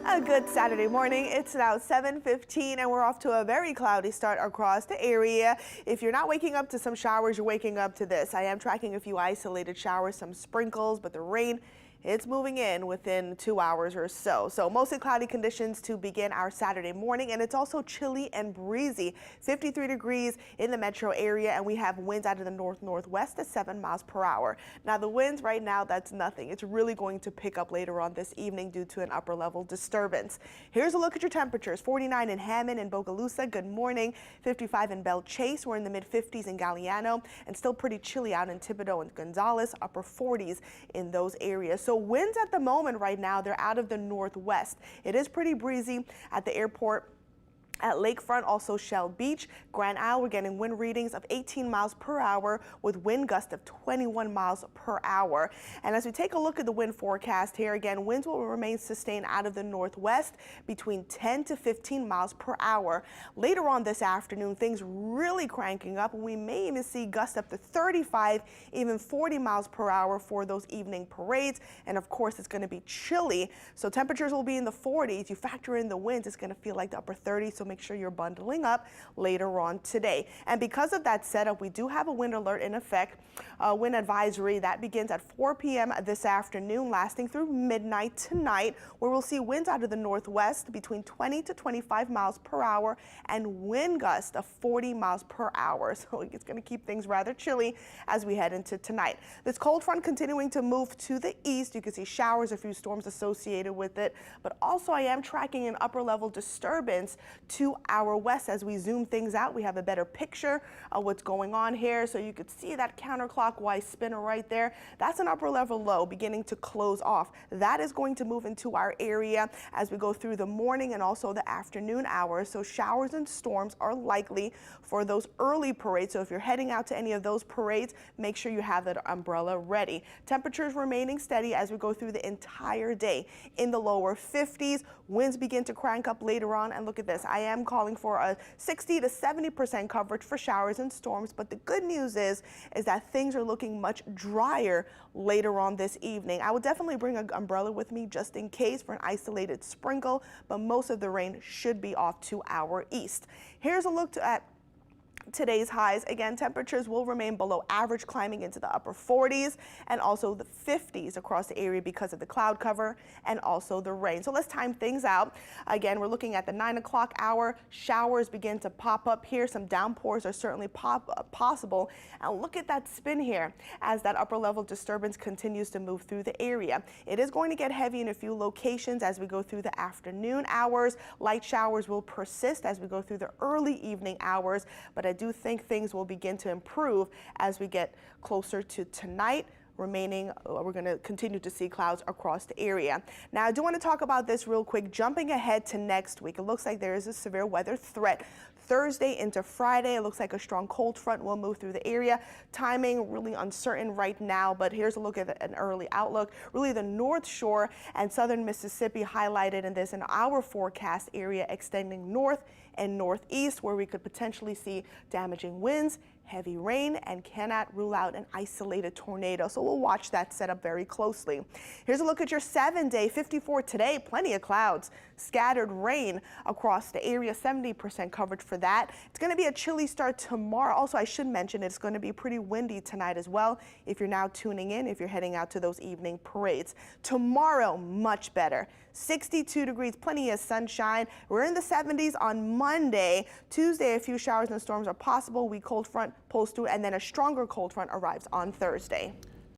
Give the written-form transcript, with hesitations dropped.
A good Saturday morning. It's now 7:15 and we're off to a very cloudy start across the area. If you're not waking up to some showers, you're waking up to this. I am tracking a few isolated showers, some sprinkles, but the rain, it's moving in within 2 hours or so. So mostly cloudy conditions to begin our Saturday morning, and it's also chilly and breezy. 53 degrees in the metro area, and we have winds out of the north-northwest at 7 miles per hour. Now the winds right now, that's nothing. It's really going to pick up later on this evening due to an upper level disturbance. Here's a look at your temperatures. 49 in Hammond and Bogalusa. Good morning. 55 in Belle Chase. We're in the mid-50s in Galliano, and still pretty chilly out in Thibodaux and Gonzales. Upper 40s in those areas. So winds at the moment right now, they're out of the northwest. It is pretty breezy at the airport. At Lakefront, also Shell Beach, Grand Isle, we're getting wind readings of 18 miles per hour with wind gusts of 21 miles per hour. And as we take a look at the wind forecast here again, winds will remain sustained out of the northwest between 10 to 15 miles per hour. Later on this afternoon, things really cranking up, and we may even see gusts up to 35, even 40 miles per hour for those evening parades. And of course, it's going to be chilly, so temperatures will be in the 40s. You factor in the winds, it's going to feel like the upper 30s. So make sure you're bundling up later on today. And because of that setup, we do have a wind alert in effect, wind advisory that begins at 4 p.m. this afternoon, lasting through midnight tonight, where we'll see winds out of the northwest between 20 to 25 miles per hour and wind gusts of 40 miles per hour. So it's going to keep things rather chilly as we head into tonight. This cold front continuing to move to the east. You can see showers, a few storms associated with it, but also I am tracking an upper level disturbance to our west. As we zoom things out, we have a better picture of what's going on here. So you could see that counterclockwise spinner right there. That's an upper level low beginning to close off. That is going to move into our area as we go through the morning and also the afternoon hours. So showers and storms are likely for those early parades. So if you're heading out to any of those parades, make sure you have that umbrella ready. Temperatures remaining steady as we go through the entire day. In the lower 50s, winds begin to crank up later on. And look at this. I am calling for a 60 to 70% coverage for showers and storms, but the good news is that things are looking much drier later on this evening. I would definitely bring an umbrella with me just in case for an isolated sprinkle, but most of the rain should be off to our east. Here's a look at today's highs. Again, temperatures will remain below average, climbing into the upper 40s and also the 50s across the area because of the cloud cover and also the rain. So let's time things out. Again, we're looking at the 9 o'clock hour. Showers begin to pop up here. Some downpours are certainly possible. And look at that spin here as that upper level disturbance continues to move through the area. It is going to get heavy in a few locations as we go through the afternoon hours. Light showers will persist as we go through the early evening hours, but I do think things will begin to improve as we get closer to tonight. Remaining, we're going to continue to see clouds across the area. Now, I do want to talk about this real quick. Jumping ahead to next week, it looks like there is a severe weather threat. Thursday into Friday, it looks like a strong cold front will move through the area. Timing really uncertain right now, but here's a look at an early outlook. Really the North Shore and southern Mississippi highlighted in this in our forecast area extending north and northeast, where we could potentially see damaging winds, heavy rain, and cannot rule out an isolated tornado. So we'll watch that setup very closely. Here's a look at your 7-day. 54 today, plenty of clouds, scattered rain across the area, 70% coverage for that. It's going to be a chilly start tomorrow. Also, I should mention it's going to be pretty windy tonight as well. If you're now tuning in, if you're heading out to those evening parades. Tomorrow, much better. 62 degrees, plenty of sunshine. We're in the 70s on Monday. Tuesday, a few showers and storms are possible. We cold front pulls through, and then a stronger cold front arrives on Thursday.